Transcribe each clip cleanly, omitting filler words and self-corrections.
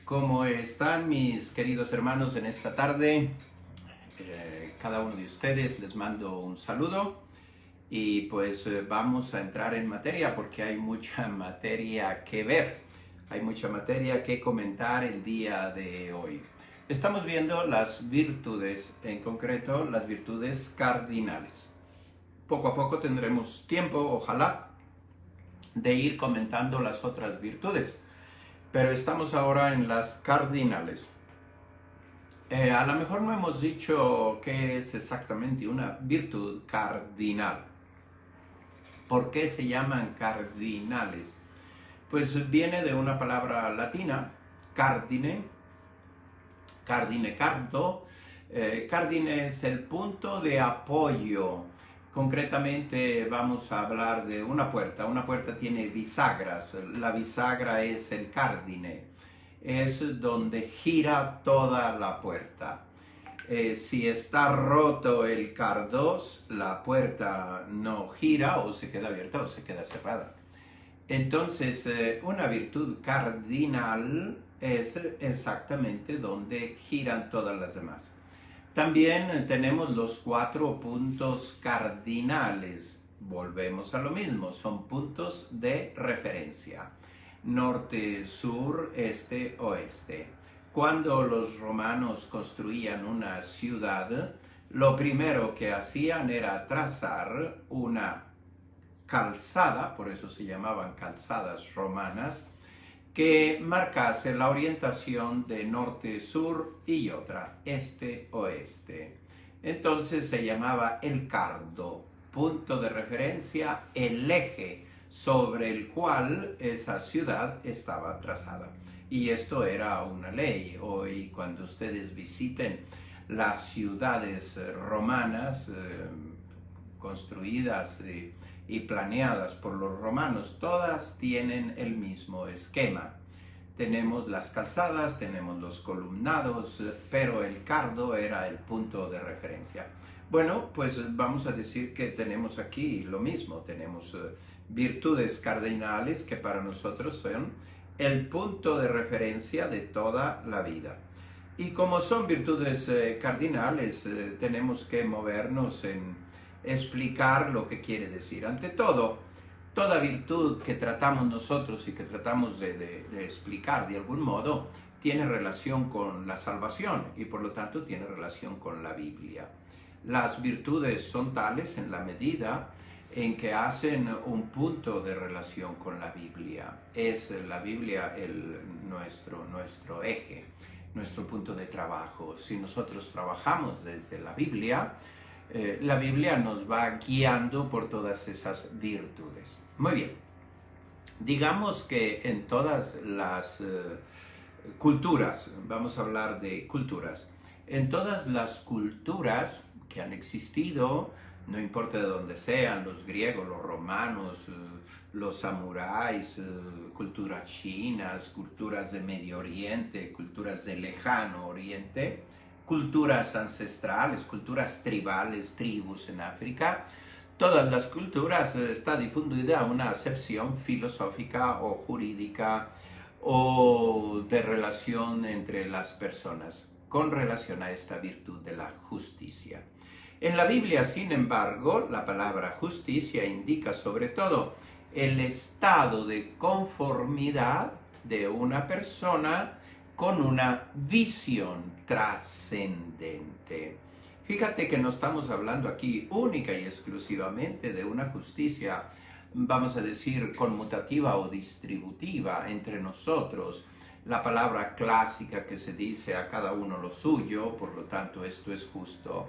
¿Cómo están mis queridos hermanos en esta tarde? Cada uno de ustedes les mando un saludo y pues vamos a entrar en materia porque hay mucha materia que ver, hay mucha materia que comentar el día de hoy. Estamos viendo las virtudes, en concreto las virtudes cardinales. Poco a poco tendremos tiempo, ojalá, de ir comentando las otras virtudes. Pero estamos ahora en las cardinales. A lo mejor no hemos dicho qué es exactamente una virtud cardinal. ¿Por qué se llaman cardinales? Pues viene de una palabra latina, cardine, cardo. Cardine es el punto de apoyo. Concretamente vamos a hablar de una puerta. Una puerta tiene bisagras. La bisagra es el cardine. Es donde gira toda la puerta. Si está roto el cardos, la puerta no gira o se queda abierta o se queda cerrada. Entonces, una virtud cardinal es exactamente donde giran todas las demás. También tenemos los 4 puntos cardinales. Volvemos a lo mismo, son puntos de referencia. Norte, sur, este, oeste. Cuando los romanos construían una ciudad, lo primero que hacían era trazar una calzada, por eso se llamaban calzadas romanas, que marcase la orientación de norte-sur y otra este-oeste. Entonces se llamaba el cardo, punto de referencia, el eje sobre el cual esa ciudad estaba trazada. Y esto era una ley. Hoy cuando ustedes visiten las ciudades romanas construidas y planeadas por los romanos, todas tienen el mismo esquema. Tenemos las calzadas, tenemos los columnados, pero el cardo era el punto de referencia. Bueno, pues vamos a decir que tenemos aquí lo mismo. Tenemos virtudes cardinales que para nosotros son el punto de referencia de toda la vida. Y como son virtudes cardinales, tenemos que movernos en explicar lo que quiere decir. Ante todo, toda virtud que tratamos nosotros y que tratamos de explicar de algún modo, tiene relación con la salvación y por lo tanto tiene relación con la Biblia. Las virtudes son tales en la medida en que hacen un punto de relación con la Biblia. Es la Biblia nuestro eje, nuestro punto de trabajo. Si nosotros trabajamos desde la Biblia nos va guiando por todas esas virtudes. Muy bien, digamos que en todas las culturas, vamos a hablar de culturas, en todas las culturas que han existido, no importa de dónde sean, los griegos, los romanos, los samuráis, culturas chinas, culturas de Medio Oriente, culturas de Lejano Oriente, culturas ancestrales, culturas tribales, tribus en África, todas las culturas está difundida una acepción filosófica o jurídica o de relación entre las personas con relación a esta virtud de la justicia. En la Biblia, sin embargo, la palabra justicia indica sobre todo el estado de conformidad de una persona con una visión trascendente. Fíjate que no estamos hablando aquí única y exclusivamente de una justicia, vamos a decir, conmutativa o distributiva entre nosotros. La palabra clásica que se dice a cada uno lo suyo, por lo tanto esto es justo.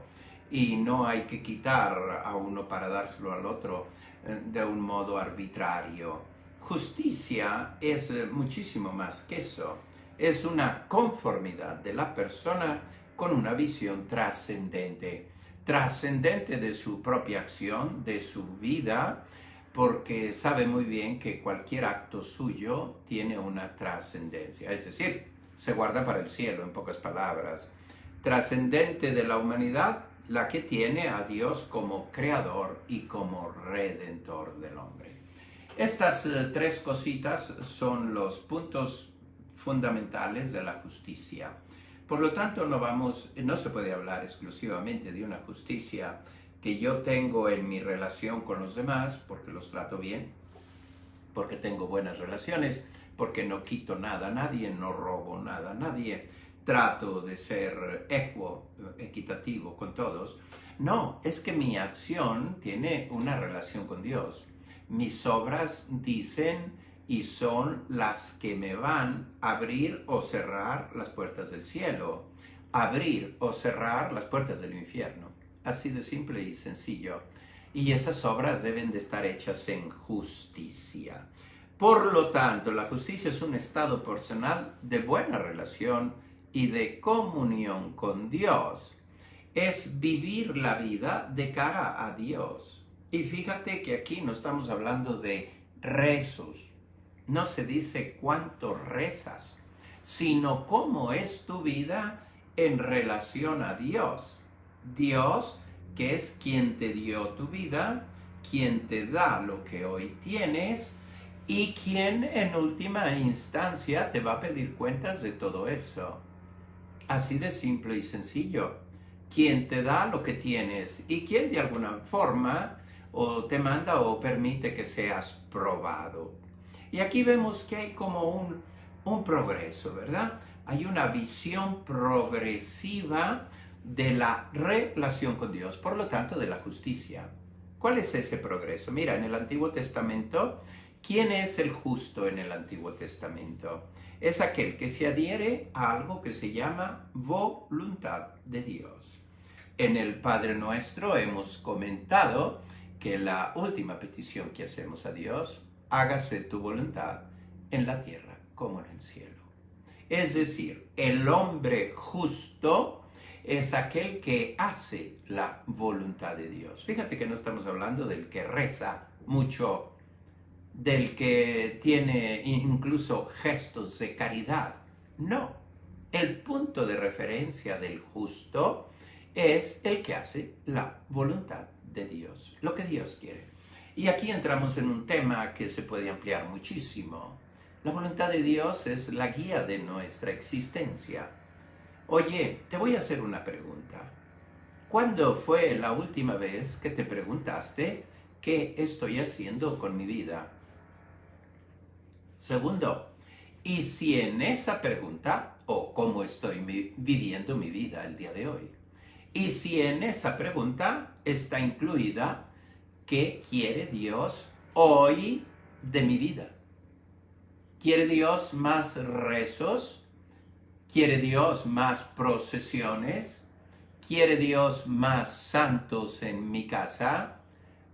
Y no hay que quitar a uno para dárselo al otro de un modo arbitrario. Justicia es muchísimo más que eso. Es una conformidad de la persona con una visión trascendente. Trascendente de su propia acción, de su vida, porque sabe muy bien que cualquier acto suyo tiene una trascendencia. Es decir, se guarda para el cielo, en pocas palabras. Trascendente de la humanidad, la que tiene a Dios como creador y como redentor del hombre. Estas tres cositas son los puntos fundamentales de la justicia. Por lo tanto, no se puede hablar exclusivamente de una justicia que yo tengo en mi relación con los demás, porque los trato bien, porque tengo buenas relaciones, porque no quito nada a nadie, no robo nada a nadie, trato de ser equitativo con todos. No, es que mi acción tiene una relación con Dios. Mis obras dicen y son las que me van a abrir o cerrar las puertas del cielo, abrir o cerrar las puertas del infierno. Así de simple y sencillo. Y esas obras deben de estar hechas en justicia. Por lo tanto, la justicia es un estado personal de buena relación y de comunión con Dios. Es vivir la vida de cara a Dios. Y fíjate que aquí no estamos hablando de rezos. No se dice cuánto rezas, sino cómo es tu vida en relación a Dios. Dios, que es quien te dio tu vida, quien te da lo que hoy tienes y quien en última instancia te va a pedir cuentas de todo eso. Así de simple y sencillo. Quien te da lo que tienes y quien de alguna forma o te manda o permite que seas probado. Y aquí vemos que hay como un progreso, ¿verdad? Hay una visión progresiva de la relación con Dios, por lo tanto de la justicia. ¿Cuál es ese progreso? Mira, en el Antiguo Testamento, ¿quién es el justo en el Antiguo Testamento? Es aquel que se adhiere a algo que se llama voluntad de Dios. En el Padre Nuestro hemos comentado que la última petición que hacemos a Dios, hágase tu voluntad en la tierra como en el cielo. Es decir, el hombre justo es aquel que hace la voluntad de Dios. Fíjate que no estamos hablando del que reza mucho, del que tiene incluso gestos de caridad. No, el punto de referencia del justo es el que hace la voluntad de Dios, lo que Dios quiere. Y aquí entramos en un tema que se puede ampliar muchísimo. La voluntad de Dios es la guía de nuestra existencia. Oye, te voy a hacer una pregunta. ¿Cuándo fue la última vez que te preguntaste qué estoy haciendo con mi vida? Segundo, ¿y si en esa pregunta, o cómo estoy viviendo mi vida el día de hoy? Y si en esa pregunta está incluida ¿qué quiere Dios hoy de mi vida? ¿Quiere Dios más rezos? ¿Quiere Dios más procesiones? ¿Quiere Dios más santos en mi casa?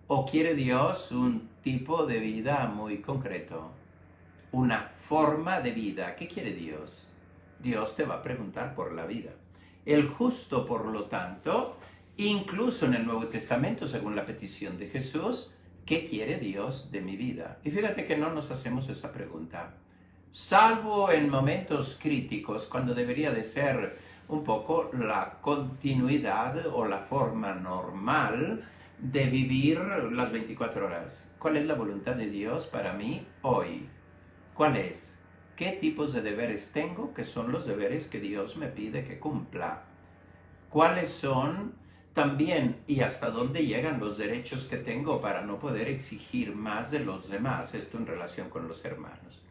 ¿O quiere Dios un tipo de vida muy concreto? Una forma de vida. ¿Qué quiere Dios? Dios te va a preguntar por la vida. El justo, por lo tanto, incluso en el Nuevo Testamento, según la petición de Jesús, ¿qué quiere Dios de mi vida? Y fíjate que no nos hacemos esa pregunta, salvo en momentos críticos, cuando debería de ser un poco la continuidad o la forma normal de vivir las 24 horas. ¿Cuál es la voluntad de Dios para mí hoy? ¿Cuál es? ¿Qué tipos de deberes tengo que son los deberes que Dios me pide que cumpla? ¿Cuáles son también y hasta dónde llegan los derechos que tengo para no poder exigir más de los demás? Esto en relación con los hermanos.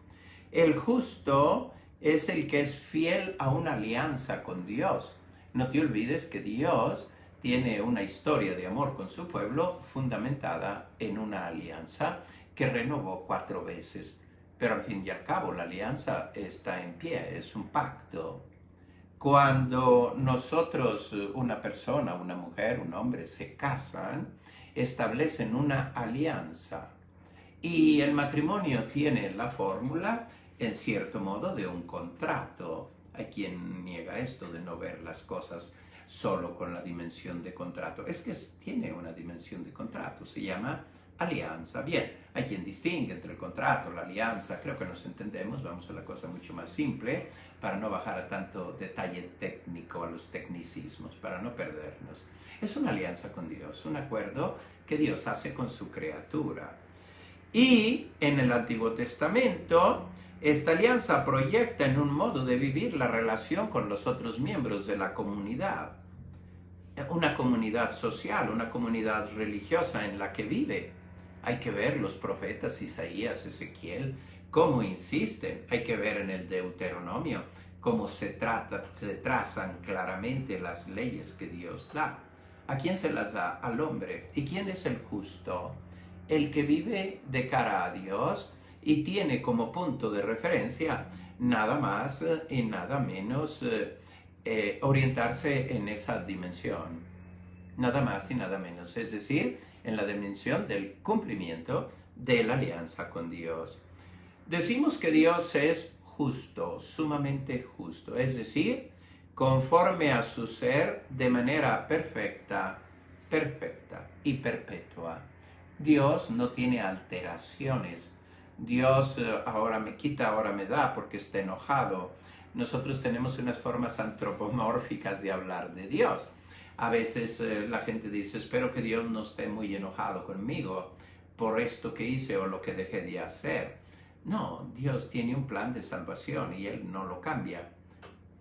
El justo es el que es fiel a una alianza con Dios. No te olvides que Dios tiene una historia de amor con su pueblo fundamentada en una alianza que renovó 4 veces. Pero al fin y al cabo la alianza está en pie, es un pacto. Cuando nosotros, una persona, una mujer, un hombre, se casan, establecen una alianza. Y el matrimonio tiene la fórmula, en cierto modo, de un contrato. Hay quien niega esto de no ver las cosas solo con la dimensión de contrato. Es que tiene una dimensión de contrato, se llama alianza. Bien, hay quien distingue entre el contrato, la alianza, creo que nos entendemos, vamos a la cosa mucho más simple, para no bajar a tanto detalle técnico, a los tecnicismos, para no perdernos. Es una alianza con Dios, un acuerdo que Dios hace con su criatura. Y en el Antiguo Testamento, esta alianza proyecta en un modo de vivir la relación con los otros miembros de la comunidad. Una comunidad social, una comunidad religiosa en la que vive. Hay que ver los profetas Isaías, Ezequiel, cómo insisten. Hay que ver en el Deuteronomio cómo se trazan claramente las leyes que Dios da. ¿A quién se las da? Al hombre. ¿Y quién es el justo? El que vive de cara a Dios y tiene como punto de referencia nada más y nada menos orientarse en esa dimensión. Nada más y nada menos. Es decir, en la dimensión del cumplimiento de la alianza con Dios. Decimos que Dios es justo, sumamente justo. Es decir, conforme a su ser de manera perfecta y perpetua. Dios no tiene alteraciones. Dios ahora me quita, ahora me da porque está enojado. Nosotros tenemos unas formas antropomórficas de hablar de Dios. A veces la gente dice, espero que Dios no esté muy enojado conmigo por esto que hice o lo que dejé de hacer. No, Dios tiene un plan de salvación y Él no lo cambia.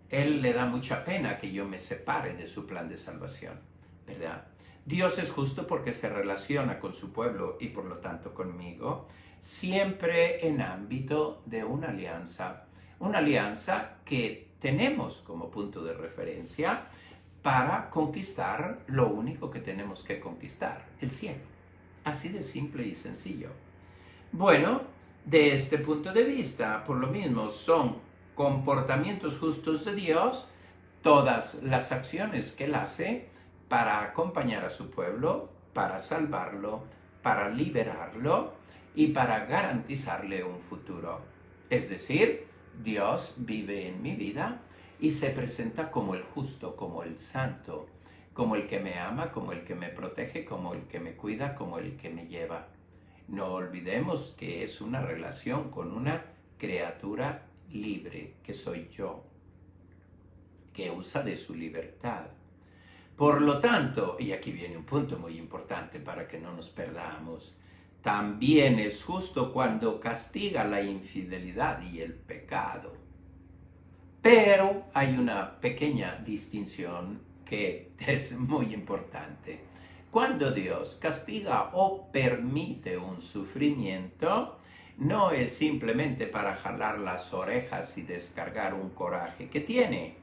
Él le da mucha pena que yo me separe de su plan de salvación, ¿verdad? Dios es justo porque se relaciona con su pueblo y por lo tanto conmigo, siempre en ámbito de una alianza que tenemos como punto de referencia para conquistar lo único que tenemos que conquistar, el cielo. Así de simple y sencillo. Bueno, de este punto de vista, por lo mismo, son comportamientos justos de Dios, todas las acciones que Él hace para acompañar a su pueblo, para salvarlo, para liberarlo y para garantizarle un futuro. Es decir, Dios vive en mi vida y se presenta como el justo, como el santo, como el que me ama, como el que me protege, como el que me cuida, como el que me lleva. No olvidemos que es una relación con una criatura libre, que soy yo, que usa de su libertad. Por lo tanto, y aquí viene un punto muy importante para que no nos perdamos, también es justo cuando castiga la infidelidad y el pecado. Pero hay una pequeña distinción que es muy importante. Cuando Dios castiga o permite un sufrimiento, no es simplemente para jalar las orejas y descargar un coraje que tiene.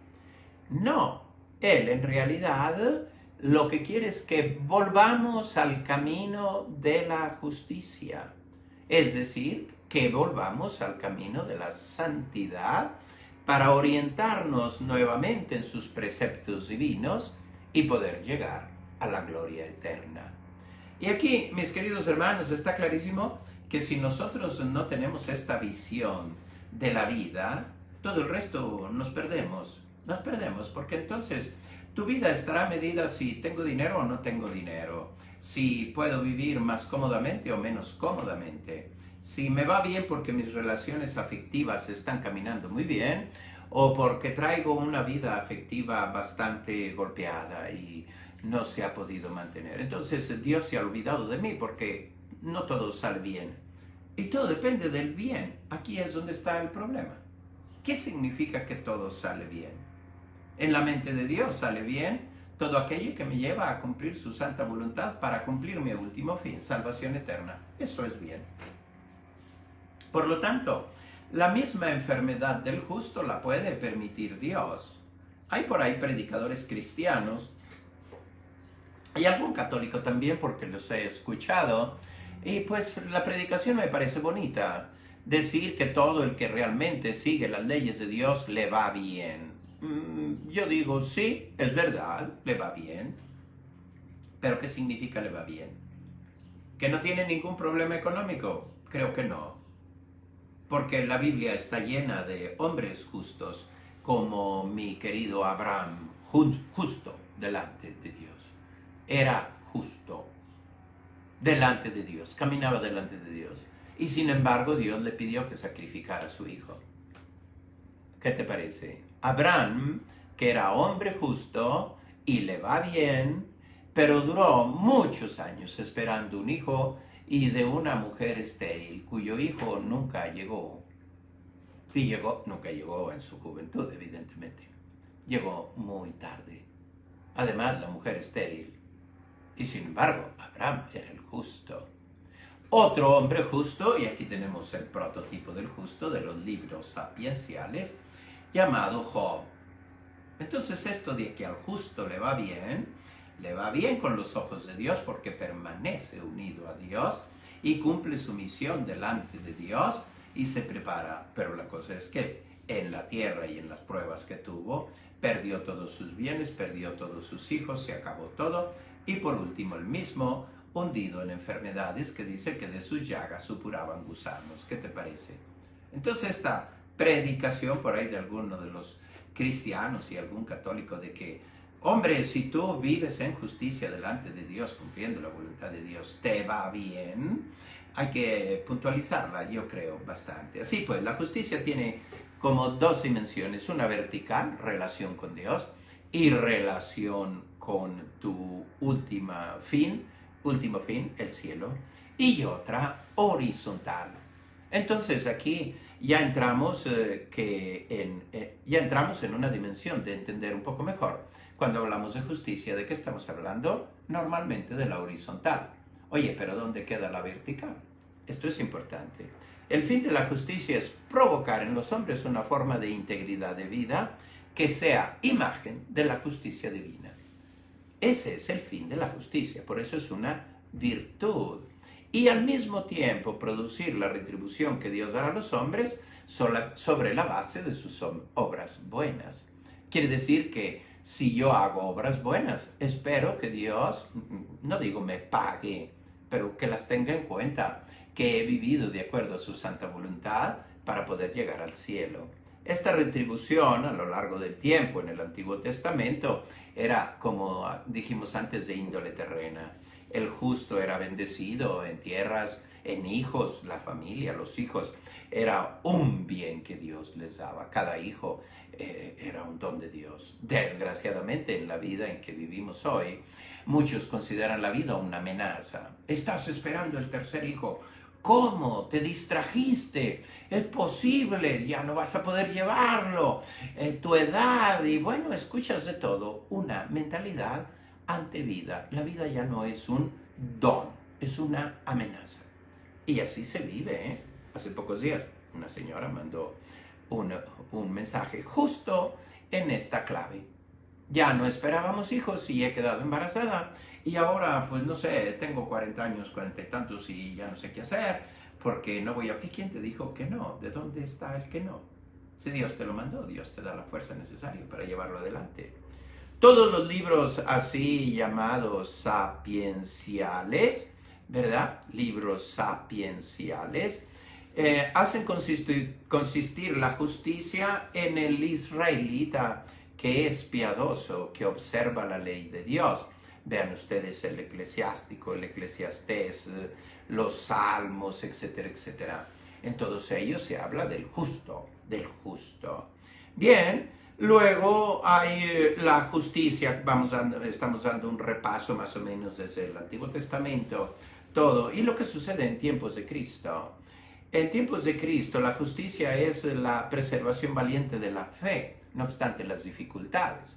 No, Él en realidad lo que quiere es que volvamos al camino de la justicia. Es decir, que volvamos al camino de la santidad para orientarnos nuevamente en sus preceptos divinos y poder llegar a la gloria eterna. Y aquí, mis queridos hermanos, está clarísimo que si nosotros no tenemos esta visión de la vida, todo el resto nos perdemos porque entonces tu vida estará medida si tengo dinero o no tengo dinero, si puedo vivir más cómodamente o menos cómodamente, si me va bien porque mis relaciones afectivas están caminando muy bien o porque traigo una vida afectiva bastante golpeada y no se ha podido mantener. Entonces Dios se ha olvidado de mí porque no todo sale bien. Y todo depende del bien. Aquí es donde está el problema. ¿Qué significa que todo sale bien? En la mente de Dios sale bien todo aquello que me lleva a cumplir su santa voluntad para cumplir mi último fin, salvación eterna. Eso es bien. Por lo tanto, la misma enfermedad del justo la puede permitir Dios. Hay por ahí predicadores cristianos y algún católico también, porque los he escuchado, y pues la predicación me parece bonita. Decir que todo el que realmente sigue las leyes de Dios le va bien. Yo digo, sí, es verdad, le va bien. ¿Pero qué significa le va bien? ¿Que no tiene ningún problema económico? Creo que no. Porque la Biblia está llena de hombres justos, como mi querido Abraham, justo delante de Dios. Era justo delante de Dios, caminaba delante de Dios. Y sin embargo, Dios le pidió que sacrificara a su hijo. ¿Qué te parece? Abraham, que era hombre justo y le va bien, pero duró muchos años esperando un hijo y de una mujer estéril, cuyo hijo nunca llegó. Y nunca llegó en su juventud, evidentemente. Llegó muy tarde. Además, la mujer estéril. Y sin embargo, Abraham era el justo. Otro hombre justo, y aquí tenemos el prototipo del justo de los libros sapienciales, llamado Job. Entonces esto de que al justo le va bien con los ojos de Dios porque permanece unido a Dios y cumple su misión delante de Dios y se prepara. Pero la cosa es que en la tierra y en las pruebas que tuvo, perdió todos sus bienes, perdió todos sus hijos, se acabó todo. Y por último, el mismo hundido en enfermedades que dice que de sus llagas supuraban gusanos. ¿Qué te parece? Entonces esta predicación por ahí de alguno de los cristianos y algún católico de que, hombre, si tú vives en justicia delante de Dios, cumpliendo la voluntad de Dios, te va bien, hay que puntualizarla, yo creo, bastante. Así pues, la justicia tiene como dos dimensiones, una vertical, relación con Dios, y relación con tu último fin, el cielo, y otra horizontal. Entonces aquí ya entramos, ya entramos en una dimensión de entender un poco mejor. Cuando hablamos de justicia, ¿de qué estamos hablando? Normalmente de la horizontal. Oye, pero ¿dónde queda la vertical? Esto es importante. El fin de la justicia es provocar en los hombres una forma de integridad de vida que sea imagen de la justicia divina. Ese es el fin de la justicia, por eso es una virtud. Y al mismo tiempo producir la retribución que Dios dará a los hombres sobre la base de sus obras buenas. Quiere decir que si yo hago obras buenas, espero que Dios, no digo me pague, pero que las tenga en cuenta, que he vivido de acuerdo a su santa voluntad para poder llegar al cielo. Esta retribución a lo largo del tiempo en el Antiguo Testamento era, como dijimos antes, de índole terrena. El justo era bendecido en tierras, en hijos, la familia, los hijos. Era un bien que Dios les daba. Cada hijo era un don de Dios. Desgraciadamente, en la vida en que vivimos hoy, muchos consideran la vida una amenaza. Estás esperando el tercer hijo. ¿Cómo? ¿Te distrajiste? Es posible, ya no vas a poder llevarlo. Tu edad, y bueno, escuchas de todo. Una mentalidad ante vida. La vida ya no es un don, es una amenaza. Y así se vive, ¿eh? Hace pocos días una señora mandó un mensaje justo en esta clave. Ya no esperábamos hijos y he quedado embarazada. Y ahora, pues no sé, tengo 40 años, 40 y tantos y ya no sé qué hacer, porque no voy a... ¿Y quién te dijo que no? ¿De dónde está el que no? Si Dios te lo mandó, Dios te da la fuerza necesaria para llevarlo adelante. Todos los libros así llamados sapienciales, ¿verdad? Libros sapienciales, hacen consistir la justicia en el israelita que es piadoso, que observa la ley de Dios. Vean ustedes el Eclesiástico, el Eclesiastés, los Salmos, etcétera, etcétera. En todos ellos se habla del justo, del justo. Bien, luego hay la justicia, estamos dando un repaso más o menos desde el Antiguo Testamento, todo, y lo que sucede en tiempos de Cristo. En tiempos de Cristo la justicia es la preservación valiente de la fe, no obstante las dificultades.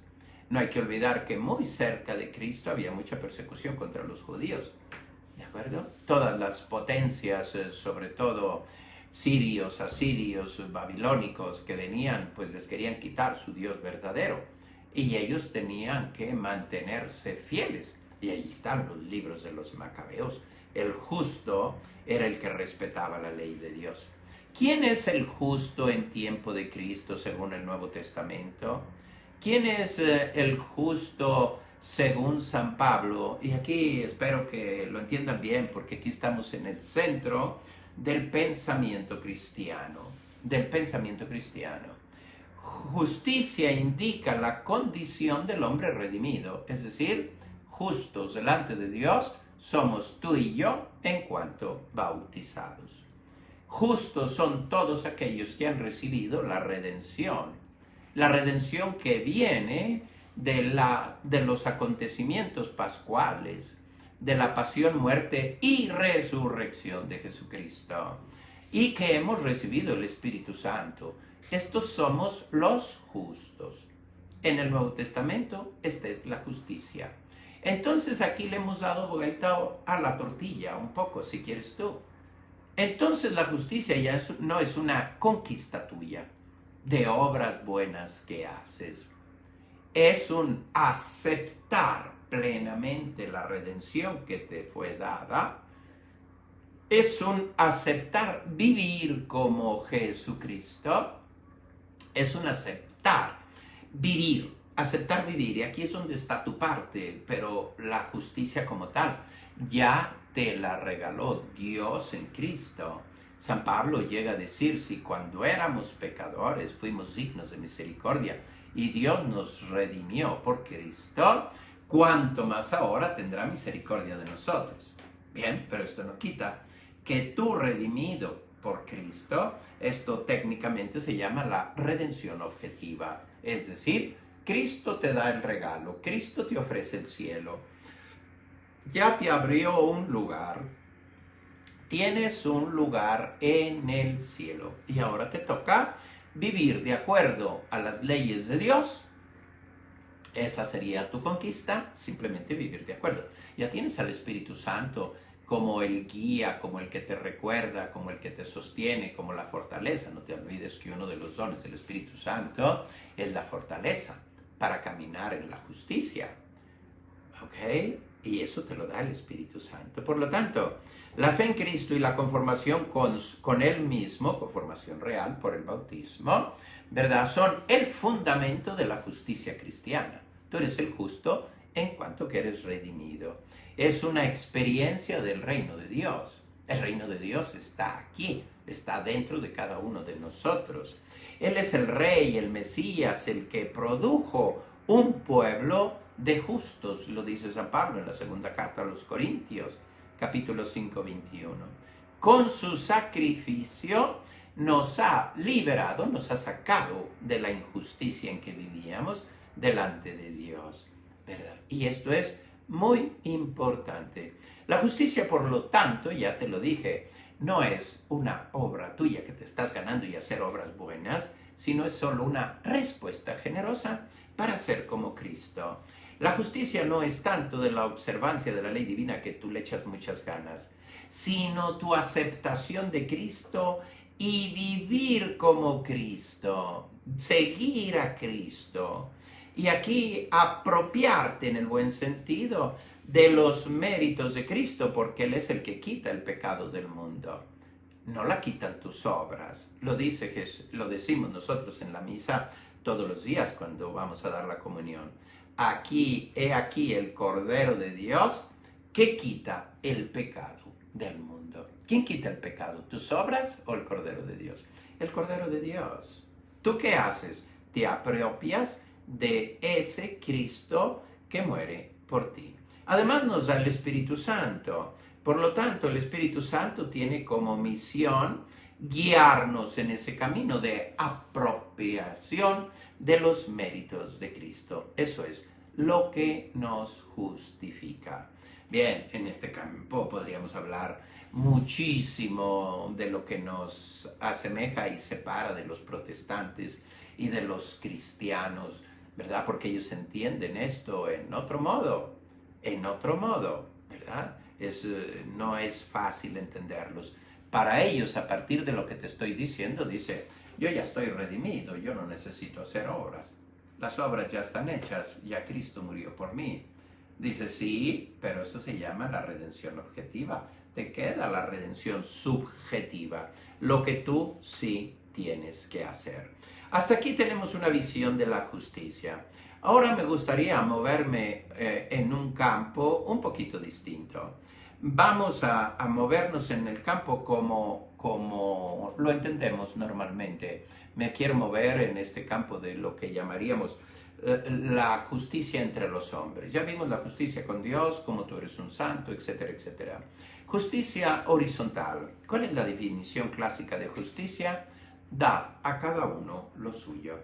No hay que olvidar que muy cerca de Cristo había mucha persecución contra los judíos, ¿de acuerdo? Todas las potencias, sobre todo sirios, asirios, babilónicos, que venían, pues les querían quitar su Dios verdadero. Y ellos tenían que mantenerse fieles. Y ahí están los libros de los Macabeos. El justo era el que respetaba la ley de Dios. ¿Quién es el justo en tiempo de Cristo según el Nuevo Testamento? ¿Quién es el justo según San Pablo? Y aquí espero que lo entiendan bien, porque aquí estamos en el centro del pensamiento cristiano. Justicia indica la condición del hombre redimido, es decir, justos delante de Dios somos tú y yo en cuanto bautizados. Justos son todos aquellos que han recibido la redención que viene de los acontecimientos pascuales, de la pasión, muerte y resurrección de Jesucristo, y que hemos recibido el Espíritu Santo. Estos somos los justos. En el Nuevo Testamento, esta es la justicia. Entonces aquí le hemos dado vuelta a la tortilla un poco, si quieres tú. Entonces la justicia ya no es una conquista tuya de obras buenas que haces. Es un aceptar plenamente la redención que te fue dada. Es un aceptar vivir como Jesucristo. Es un aceptar vivir. Aceptar vivir. Y aquí es donde está tu parte. Pero la justicia como tal ya te la regaló Dios en Cristo. San Pablo llega a decir, si cuando éramos pecadores fuimos dignos de misericordia y Dios nos redimió por Cristo, cuánto más ahora tendrá misericordia de nosotros. Bien, pero esto no quita que tú redimido por Cristo, esto técnicamente se llama la redención objetiva. Es decir, Cristo te da el regalo, Cristo te ofrece el cielo, ya te abrió un lugar, tienes un lugar en el cielo y ahora te toca vivir de acuerdo a las leyes de Dios. Esa sería tu conquista, simplemente vivir de acuerdo. Ya tienes al Espíritu Santo como el guía, como el que te recuerda, como el que te sostiene, como la fortaleza. No te olvides que uno de los dones del Espíritu Santo es la fortaleza para caminar en la justicia. ¿Ok? Y eso te lo da el Espíritu Santo. Por lo tanto, la fe en Cristo y la conformación con Él mismo, conformación real por el bautismo, ¿verdad? Son el fundamento de la justicia cristiana. Tú eres el justo en cuanto que eres redimido. Es una experiencia del reino de Dios. El reino de Dios está aquí, está dentro de cada uno de nosotros. Él es el Rey, el Mesías, el que produjo un pueblo de justos, lo dice San Pablo en la segunda carta a los Corintios, capítulo 5, 21. Con su sacrificio nos ha liberado, nos ha sacado de la injusticia en que vivíamos delante de Dios, ¿verdad? Y esto es muy importante. La justicia, por lo tanto, ya te lo dije, no es una obra tuya que te estás ganando y hacer obras buenas, sino es solo una respuesta generosa para ser como Cristo. La justicia no es tanto de la observancia de la ley divina que tú le echas muchas ganas, sino tu aceptación de Cristo y vivir como Cristo, seguir a Cristo. Y aquí apropiarte en el buen sentido de los méritos de Cristo, porque Él es el que quita el pecado del mundo. No la quitan tus obras. Lo decimos nosotros en la misa todos los días cuando vamos a dar la comunión. He aquí el Cordero de Dios que quita el pecado del mundo. ¿Quién quita el pecado? ¿Tus obras o el Cordero de Dios? El Cordero de Dios. ¿Tú qué haces? Te apropias de ese Cristo que muere por ti. Además nos da el Espíritu Santo. Por lo tanto, el Espíritu Santo tiene como misión guiarnos en ese camino de apropiación de los méritos de Cristo. Eso es lo que nos justifica. Bien, en este campo podríamos hablar muchísimo de lo que nos asemeja y separa de los protestantes y de los cristianos, ¿verdad? Porque ellos entienden esto en otro modo, ¿verdad? No es fácil entenderlos. Para ellos, a partir de lo que te estoy diciendo, dice, yo ya estoy redimido, yo no necesito hacer obras. Las obras ya están hechas, ya Cristo murió por mí. Dice, sí, pero eso se llama la redención objetiva. Te queda la redención subjetiva, lo que tú sí tienes que hacer. Hasta aquí tenemos una visión de la justicia. Ahora me gustaría moverme en un campo un poquito distinto. Vamos a movernos en el campo como lo entendemos normalmente. Me quiero mover en este campo de lo que llamaríamos la justicia entre los hombres. Ya vimos la justicia con Dios, como tú eres un santo, etcétera, etcétera. Justicia horizontal. ¿Cuál es la definición clásica de justicia? Da a cada uno lo suyo.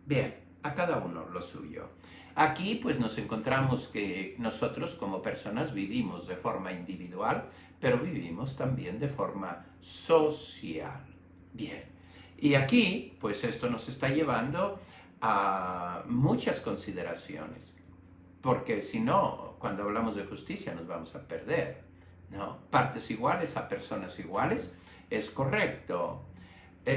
Bien, a cada uno lo suyo. Aquí pues nos encontramos que nosotros como personas vivimos de forma individual, pero vivimos también de forma social. Bien, y aquí pues esto nos está llevando a muchas consideraciones, porque si no, cuando hablamos de justicia nos vamos a perder, ¿no? Partes iguales a personas iguales es correcto.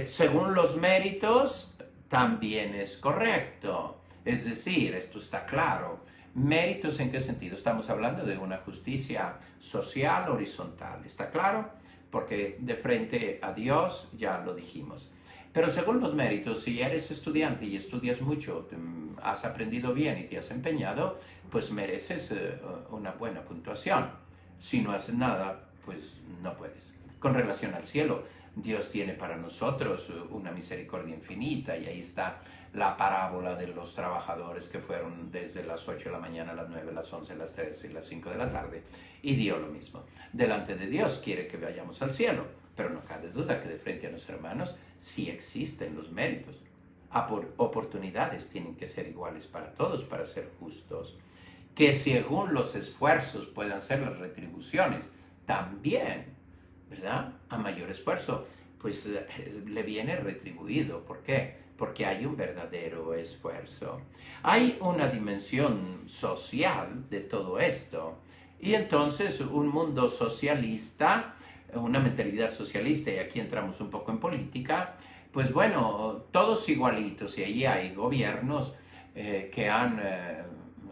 Según los méritos, también es correcto. Es decir, esto está claro. ¿Méritos en qué sentido? Estamos hablando de una justicia social horizontal. ¿Está claro? Porque de frente a Dios ya lo dijimos. Pero según los méritos, si eres estudiante y estudias mucho, has aprendido bien y te has empeñado, pues mereces una buena puntuación. Si no haces nada, pues no puedes. Con relación al cielo, Dios tiene para nosotros una misericordia infinita y ahí está la parábola de los trabajadores que fueron desde las 8 de la mañana a las 9, las 11, las 13 y las 5 de la tarde y dio lo mismo. Delante de Dios quiere que vayamos al cielo, pero no cabe duda que de frente a los hermanos sí existen los méritos. Oportunidades tienen que ser iguales para todos para ser justos. Que según los esfuerzos puedan ser las retribuciones, también, ¿verdad? A mayor esfuerzo, pues le viene retribuido. ¿Por qué? Porque hay un verdadero esfuerzo. Hay una dimensión social de todo esto. Y entonces un mundo socialista, una mentalidad socialista, y aquí entramos un poco en política, pues bueno, todos igualitos, y ahí hay gobiernos que han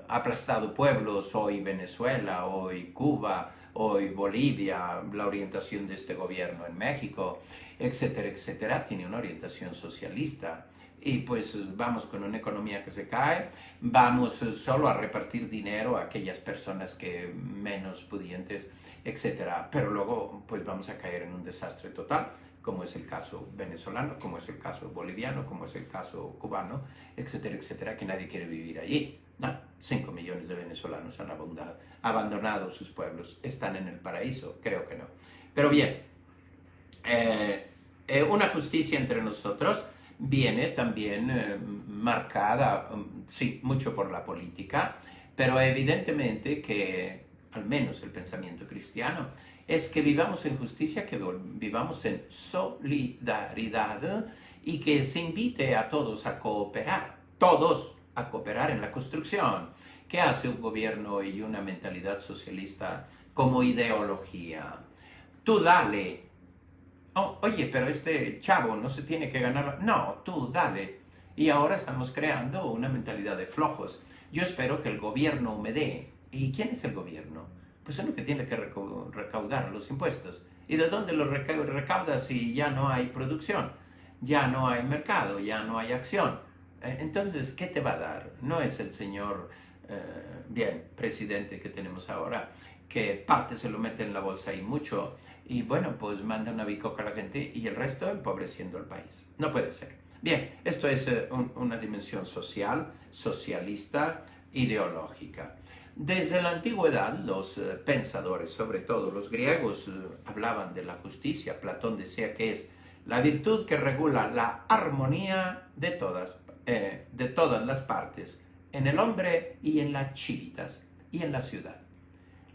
aplastado pueblos, hoy Venezuela, hoy Cuba, hoy Bolivia, la orientación de este gobierno en México, etcétera, etcétera, tiene una orientación socialista. Y pues vamos con una economía que se cae, vamos solo a repartir dinero a aquellas personas que menos pudientes, etcétera. Pero luego pues vamos a caer en un desastre total, como es el caso venezolano, como es el caso boliviano, como es el caso cubano, etcétera, etcétera, que nadie quiere vivir allí. No, 5 millones de venezolanos han abandonado sus pueblos, están en el paraíso, creo que no. Pero bien, una justicia entre nosotros viene también marcada, sí, mucho por la política, pero evidentemente que, al menos el pensamiento cristiano, es que vivamos en justicia, que vivamos en solidaridad y que se invite a todos a cooperar, todos a cooperar en la construcción. ¿Qué hace un gobierno y una mentalidad socialista como ideología? Tú dale. Oh, oye, pero este chavo no se tiene que ganar. No, tú dale. Y ahora estamos creando una mentalidad de flojos. Yo espero que el gobierno me dé. ¿Y quién es el gobierno? Pues es lo que tiene que recaudar los impuestos. ¿Y de dónde los recauda si ya no hay producción? Ya no hay mercado, ya no hay acción. Entonces, ¿qué te va a dar? No es el señor, presidente que tenemos ahora, que parte se lo mete en la bolsa y mucho, y bueno, pues manda una bicoca a la gente y el resto empobreciendo al país. No puede ser. Bien, esto es una dimensión social, socialista, ideológica. Desde la antigüedad, los pensadores, sobre todo los griegos, hablaban de la justicia. Platón decía que es la virtud que regula la armonía de todas las partes, en el hombre y en las civitas y en la ciudad.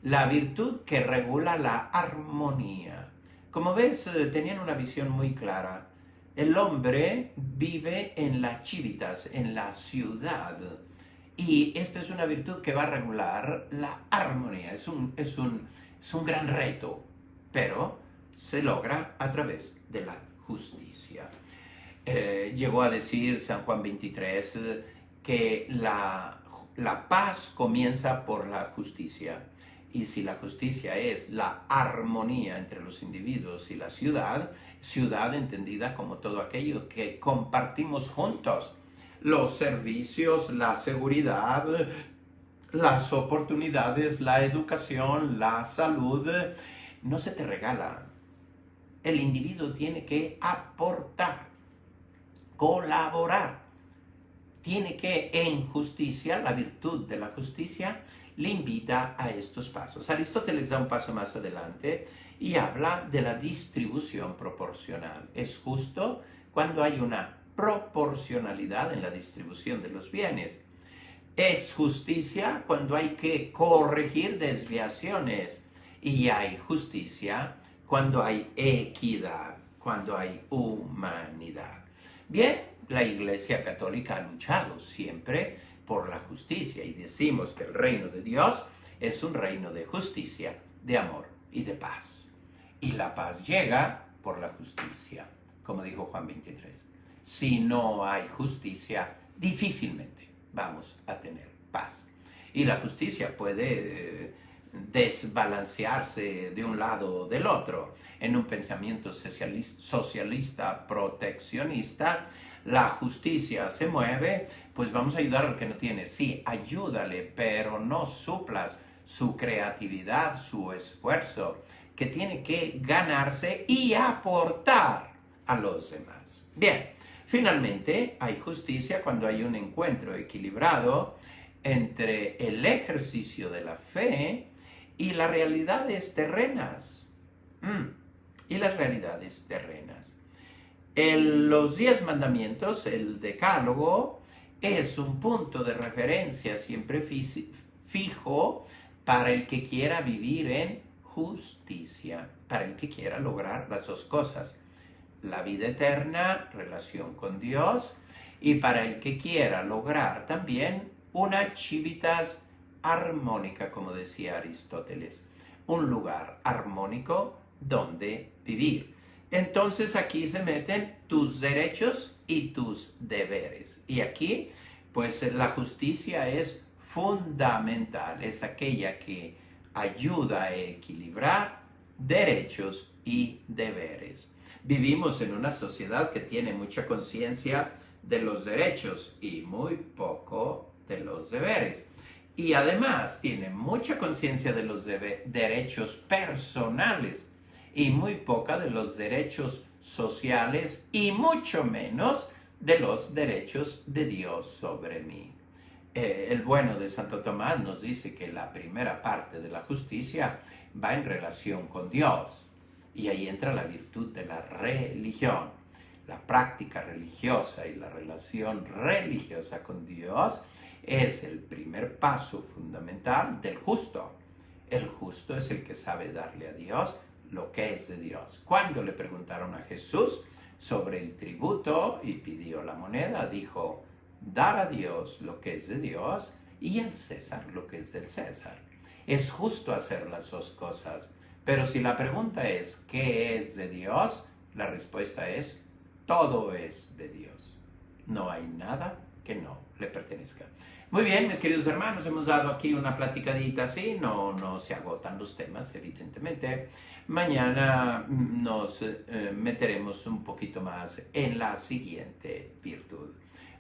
La virtud que regula la armonía. Como ves, tenían una visión muy clara. El hombre vive en las civitas, en la ciudad. Y esta es una virtud que va a regular la armonía. Es un gran reto, pero se logra a través de la justicia. Llegó a decir San Juan 23 que la paz comienza por la justicia. Y si la justicia es la armonía entre los individuos y la ciudad, ciudad entendida como todo aquello que compartimos juntos, los servicios, la seguridad, las oportunidades, la educación, la salud, no se te regala. El individuo tiene que aportar, colaborar. Tiene que, en justicia, la virtud de la justicia, le invita a estos pasos. Aristóteles da un paso más adelante y habla de la distribución proporcional. Es justo cuando hay una proporcionalidad en la distribución de los bienes. Es justicia cuando hay que corregir desviaciones. Y hay justicia cuando hay equidad, cuando hay humanidad. Bien, la Iglesia Católica ha luchado siempre por la justicia y decimos que el reino de Dios es un reino de justicia, de amor y de paz. Y la paz llega por la justicia, como dijo Juan 23. Si no hay justicia, difícilmente vamos a tener paz. Y la justicia puede desbalancearse de un lado o del otro. En un pensamiento socialista proteccionista, la justicia se mueve, pues vamos a ayudar al que no tiene. Sí, ayúdale, pero no suplas su creatividad, su esfuerzo, que tiene que ganarse y aportar a los demás. Bien, finalmente hay justicia cuando hay un encuentro equilibrado entre el ejercicio de la fe y las realidades terrenas. Y las realidades terrenas. Los 10 mandamientos, el decálogo, es un punto de referencia siempre fijo para el que quiera vivir en justicia, para el que quiera lograr las dos cosas. La vida eterna, relación con Dios, y para el que quiera lograr también una civitas armónica, como decía Aristóteles, un lugar armónico donde vivir. Entonces aquí se meten tus derechos y tus deberes. Y aquí, pues la justicia es fundamental, es aquella que ayuda a equilibrar derechos y deberes. Vivimos en una sociedad que tiene mucha conciencia de los derechos y muy poco de los deberes. Y además tiene mucha conciencia de los derechos personales y muy poca de los derechos sociales y mucho menos de los derechos de Dios sobre mí. El bueno de Santo Tomás nos dice que la primera parte de la justicia va en relación con Dios y ahí entra la virtud de la religión. La práctica religiosa y la relación religiosa con Dios es el primer paso fundamental del justo. El justo es el que sabe darle a Dios lo que es de Dios. Cuando le preguntaron a Jesús sobre el tributo y pidió la moneda, dijo, dar a Dios lo que es de Dios y al César lo que es del César. Es justo hacer las dos cosas, pero si la pregunta es ¿qué es de Dios? La respuesta es todo es de Dios. No hay nada que no le pertenezca. Muy bien, mis queridos hermanos, hemos dado aquí una platicadita así, no se agotan los temas, evidentemente. Mañana nos meteremos un poquito más en la siguiente virtud.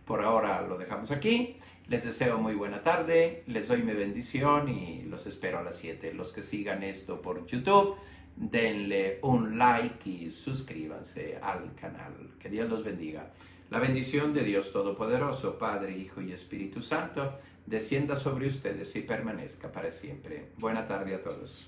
Por ahora lo dejamos aquí. Les deseo muy buena tarde, les doy mi bendición y los espero a las 7. Los que sigan esto por YouTube, denle un like y suscríbanse al canal. Que Dios los bendiga. La bendición de Dios Todopoderoso, Padre, Hijo y Espíritu Santo, descienda sobre ustedes y permanezca para siempre. Buena tarde a todos.